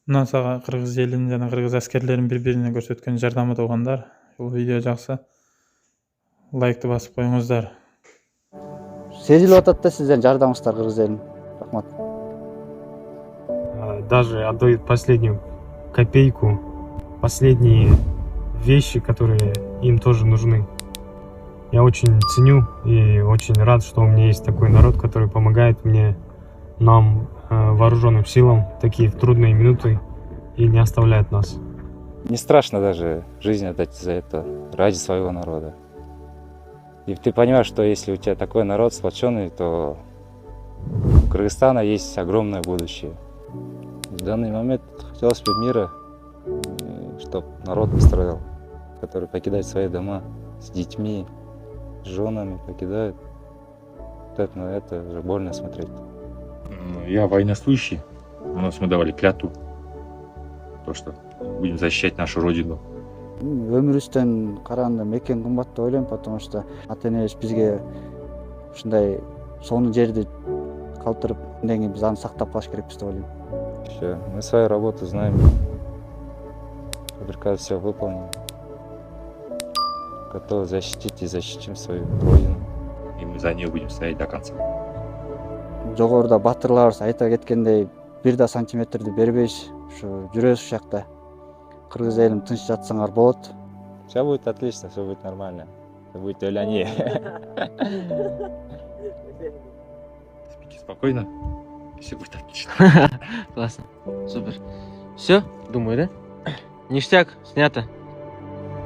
Мына сага кыргыз элин жана кыргыз аскерлерин бири-бирине көрсөткөн жардамы да угандар. Бул видео жакса лайкты басып коюңуздар. Сезилип атат да сиздердин жардамыңыздар кыргыз элине. Рахмат. Даже отдают последнюю копейку, последние вещи, которые им тоже нужны. Я очень ценю и очень рад, что у меня есть такой народ, который помогает мне, нам, вооруженным силам, такие в трудные минуты и не оставляет нас. Не страшно даже жизнь отдать за это, ради своего народа. И ты понимаешь, что если у тебя такой народ сплоченный, то у Кыргызстана есть огромное будущее. В данный момент хотелось бы мира, чтобы народ построил, который покидает свои дома с детьми, с женами, покидает. Это уже больно смотреть. Я военнослужащий. У нас мы давали клятву, то, что будем защищать нашу родину. Өмүрүбүздөн караганда мекен кымбат деп ойлойм, потому что ата энебиз бизге ушундай сонун жерди калтырып, андан кийин биз аны сактап калыш керекпиз деп ойлойм. Все, мы свою работу знаем. Приказ все выполним. Готовы защитить и защитим свою родину. И мы за нее будем стоять до конца. Жогоруда батырларыбыз айта кеткендей, бир да сантиметрди бербейш, ушу жүрөбүз ушул жакта. Кыргыз элим тынч жатсаңар болот. Все будет отлично, все будет нормально. Все будет Оляне. Спите спокойно. Все будет отлично. Классно. Супер. Все, думаю, да? Ништяк, снято.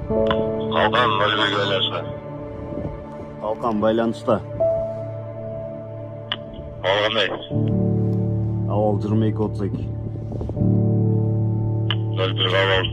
Қалған нөлбек байланысқа. Қалқан байланыста. Қалғандай. Ауыл 22-32. 01 қалған.